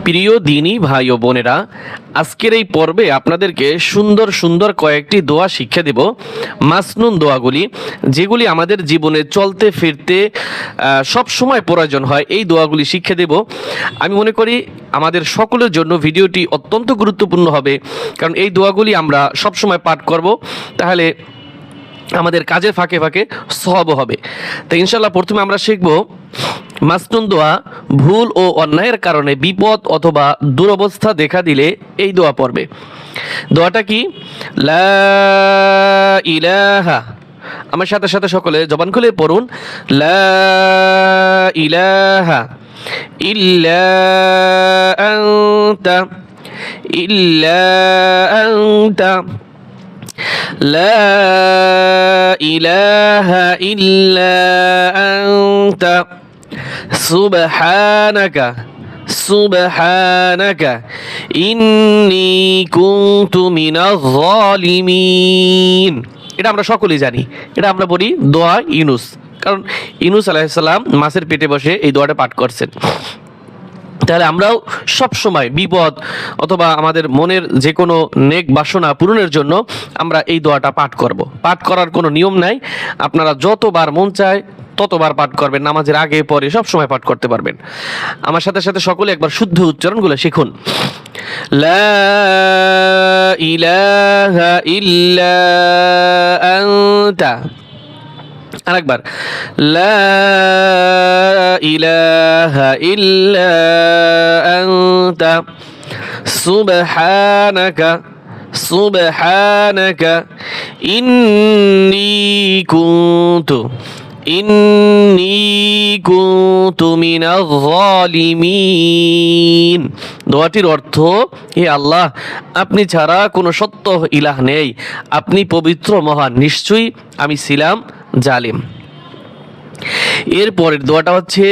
প্রিয় দিনী ভাই ও বোনেরা, আজকের এই পর্বে আপনাদেরকে সুন্দর সুন্দর কয়েকটি দোয়া শিক্ষা দেব, মাসনুন দোয়াগুলি, যেগুলি আমাদের জীবনে চলতে ফিরতে সব সময় প্রয়োজন হয়। এই দোয়াগুলি শিক্ষা দেব। আমি মনে করি আমাদের সকলের জন্য ভিডিওটি অত্যন্ত গুরুত্বপূর্ণ হবে, কারণ এই দোয়াগুলি আমরা সব সময় পাঠ করব, তাহলে আমাদের কাজের ফাঁকে ফাঁকে সওয়াব হবে। তো ইনশাআল্লাহ প্রথমে আমরা শিখব মাসনুন দোয়া। ভুল ও অন্যায়ের কারণে বিপদ অথবা দুরবস্থা দেখা দিলে এই দোয়া পড়বে। দোয়াটা কি? লা ইলাহা, আমার সাথে সাথে সকলে জবান খুলে পড়ুন। লা ইলাহা ইল্লা আনতা ইল্লা আনতা লা ইলাহা ইল্লা আনতা সুবহানাকা সুবহানাকা ইন্নী কুনতু মিনাজ জালিমিন। এটা আমরা সকলেই জানি, এটা আমরা বলি দোয়া ইউনুস, কারণ ইউনুস আলাইহিস সালাম মাছের পেটে বসে এই দোয়াটা পাঠ করছেন। তাহলে আমরাও সব সময় বিপদ অথবা আমাদের মনের যে কোনো নেক বাসনা পূরণের জন্য আমরা এই দোয়াটা পাঠ করব। পাঠ করার কোনো নিয়ম নাই, আপনারা যতবার মন চায় ততবার পাঠ করবেন, নামাজের আগে পরে সব সময় পাঠ করতে পারবেন। আমার সাথে সাথে সকলে একবার শুদ্ধ উচ্চারণগুলো শিখুন। লা ইলাহা ইল্লা আনতা, আরেকবার লা ইলাহা ইল্লা আনতা সুবহানাকা সুবহানাকা ইন্নী কুনতু মিনাজ জালিমিন। দোয়াটির অর্থ, হে আল্লাহ, আপনি ছাড়া কোনো সত্য ইলাহ নেই, আপনি পবিত্র মহান, নিশ্চয়ই আমি ছিলাম জালিম। এরপরের দোয়াটা হচ্ছে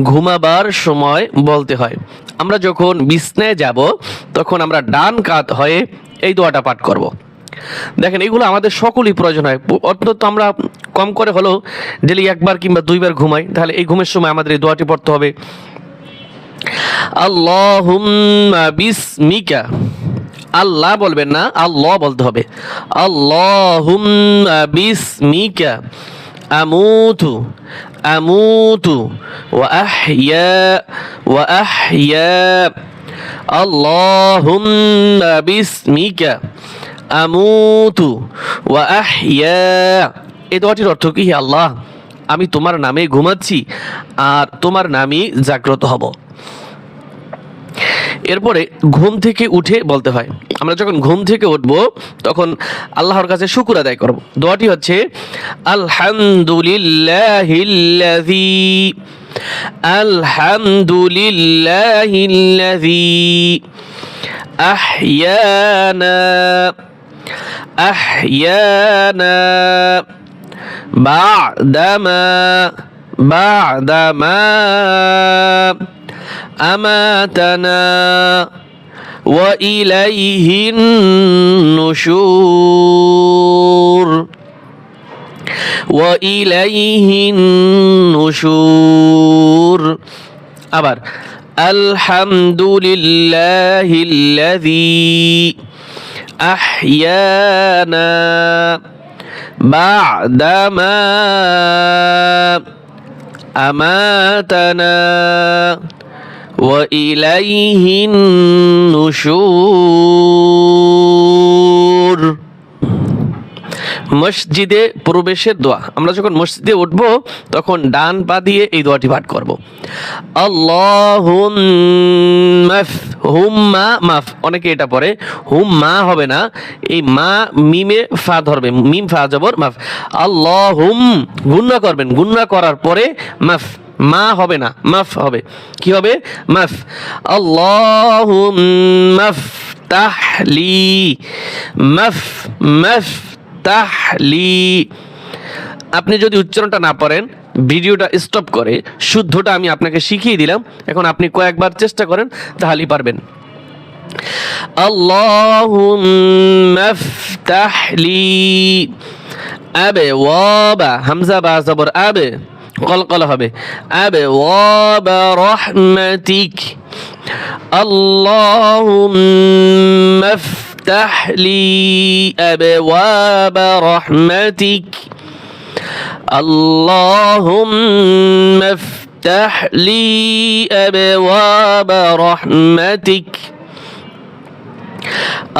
ঘুমাবার সময় বলতে হয়। আমরা যখন বিছনায় যাব তখন আমরা ডান কাত হয়ে এই দোয়াটা পাঠ করব। দেখেন, এগুলো আমাদের সকলই প্রয়োজন হয়, অন্তত আমরা কম করে হলেও ডেলি একবার কিংবা দুইবার ঘুমাই, তাহলে এই ঘুমের সময় আমাদের এই দোয়াটি পড়তে হবে। আল্লাহুম্মা বিসমিকা, আল্লাহ বলবেন না, আল্লাহ বলতে হবে। আল্লাহুম্মা বিসমিকা আমুতু আমুতু ওয়া আহইয়া আল্লাহুম্মা বিসমিকা আমুতু ওয়া আহইয়া। এই দোয়াটির অর্থ কি? হে আল্লাহ, আমি তোমার নামে ঘুমাচ্ছি আর তোমার নামে জাগ্রত হব। এরপরে ঘুম থেকে উঠে বলতে হয়। আমরা যখন ঘুম থেকে উঠব তখন আল্লাহর কাছে শুকর আদায় করব। দোয়াটি হচ্ছে আলহামদুলিল্লাহিল্লাযী আহইয়ানা বা'দামা আমাতানা ওয়া ইলাইহিন নুশুর। আবার আলহামদুলিল্লাহিল্লাযী আহইয়ানা বা'দামা আমাতানা ওয়া ইলাইহিন নুশুর। মসজিদে প্রবেশের দোয়া। আমরা যখন মসজিদে উঠবো তখন ডান পা দিয়ে এই দোয়াটি পাঠ করব। হুম্মা মাফ, অনেকে এটা পড়ে হুম্মা হবে না, এই মা মিমে ফা ধরবে, মিম ফা জবর মাফ। আল্লাহুম গুণনা করবেন, গুণনা করার পরে মাফ, মা হবে না, মাফ হবে। কি হবে? মাফ। আল্লাহুম্মা ফতাহলি মাফতাহলি। আপনি যদি উচ্চারণটা না পারেন ভিডিওটা স্টপ করে শুদ্ধটা আমি আপনাকে শিখিয়ে দিলাম, এখন আপনি কয়েকবার চেষ্টা করেন তাহলেই পারবেন। আল্লাহুম্মা ফতাহলি আবে ওয়াবা, হামজা বা জবর আবে, কলকলা হবে, আবে ওয়াবা রহমাতিক আল্লাহুম্মা ইফতাহ লি আবওয়াবা রাহমাতিক اللهم افتح لي أبواب رحمتك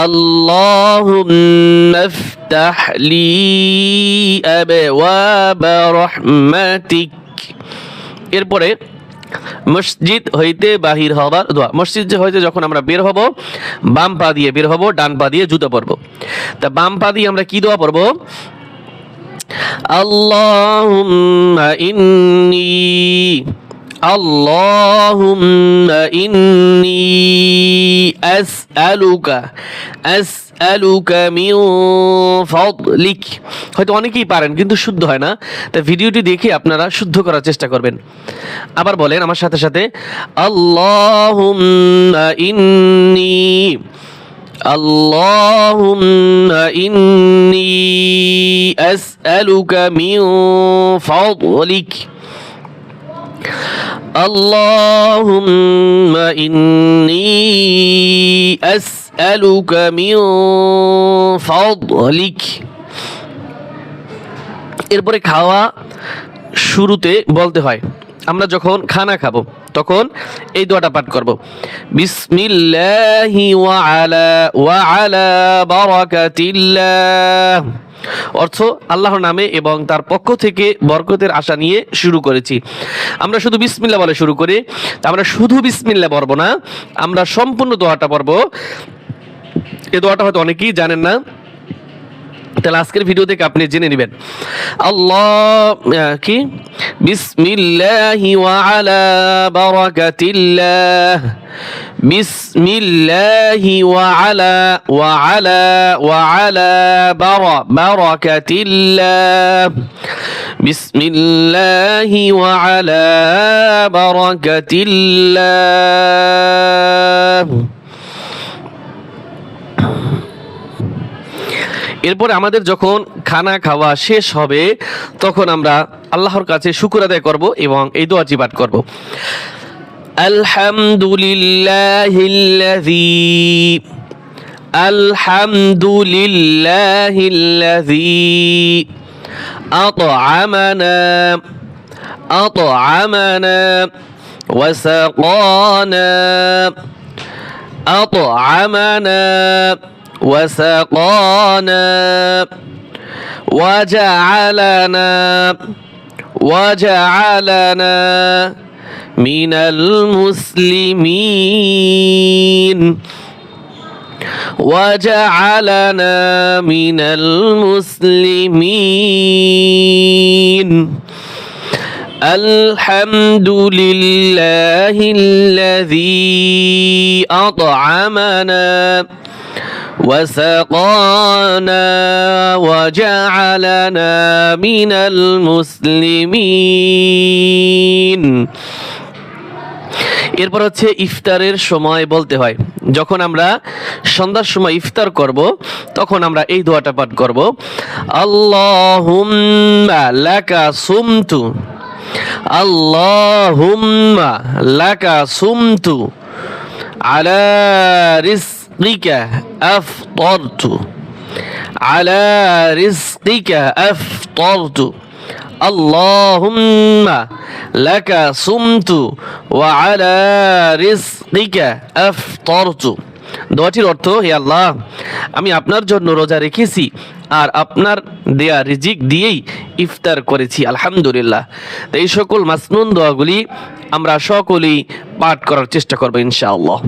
اللهم افتح لي أبواب رحمتك এরপরে মসজিদ হইতে বাহির হবার দোয়া। মসজিদ হইতে যখন আমরা বের হব, বাম পা দিয়ে বের হব, ডান পা দিয়ে জুতা পরব। তা বাম পা দিয়ে আমরা কি দোয়া পড়ব? আল্লাহুম্মা ইন্নী আসআলুকা মিন ফাদলিক। হয়তো অনেকেই পারেন কিন্তু শুদ্ধ হয় না, তাই ভিডিওটি দেখে আপনারা শুদ্ধ করার চেষ্টা করবেন। আবার বলেন আমার সাথে সাথে, আল্লাহুম্মা ইন্নী আসআলুকা মিন ফাদলিক আল্লাহুম্মা ইন্নী আসআলুকা মিন ফাদলিক। এরপরে খাওয়া শুরুতে বলতে হয়, আমরা যখন খানা খাবো তখন এই দোয়াটা পাঠ করব, বিসমিল্লাহি ওয়া আলা বারাকাতিল্লাহ। অর্থ আল্লাহর নামে এবং তার পক্ষ থেকে বরকতের আশা নিয়ে শুরু করেছি। আমরা শুধু বিসমিল্লাহ বলে শুরু করি, আমরা শুধু বিসমিল্লাহ পড়ব না, আমরা সম্পূর্ণ দোয়াটা পড়ব। এই দোয়াটা হয়তো অনেকেই জানেন না, তাহলে আজকের ভিডিও থেকে আপনি জেনে নেবেন। কি বিসমিল্লাহি ওয়া আলা বারাকাতিল্লাহ, বিসমিল্লাহি ওয়া আলা বারাকাতিল্লাহ, বিসমিল্লাহি ওয়া আলা বারাকাতিল্লাহ। এরপরে আমাদের যখন খানা খাওয়া শেষ হবে তখন আমরা আল্লাহর কাছে শুকর আদায় করব এবং এই দোয়াটি পাঠ করব, আলহামদুলিল্লাহিল্লাযী আত'আমানা ওয়া সাকানা وسقانا وجعلنا من المسلمين الحمد لله الذي أطعمنا وسقانا وجعلنا من المسلمين। এরপর হচ্ছে ইফতারের সময় বলতে হয়, যখন আমরা সন্ধ্যার সময় ইফতার করব তখন আমরা এই দোয়াটা পাঠ করব, আল্লাহুম্মা লাকা সুমতু, আল্লাহুম্মা লাকা সুমতু আলা রিজকিকা আফতারতু, আলা রিজকিকা আফতারতু, আল্লাহুম্মা লাকা সুমতু ওয়া আলা রিজকিকা আফতারতু। দোয়াটির অর্থ, হে আল্লাহ, আমি আপনার জন্য রোজা রেখেছি আর আপনার দেয়া রিজিক দিয়েই ইফতার করেছি, আলহামদুলিল্লাহ। তো এই সকল মাসনুন দোয়াগুলি আমরা সকলেই পাঠ করার চেষ্টা করব ইনশাআল্লাহ।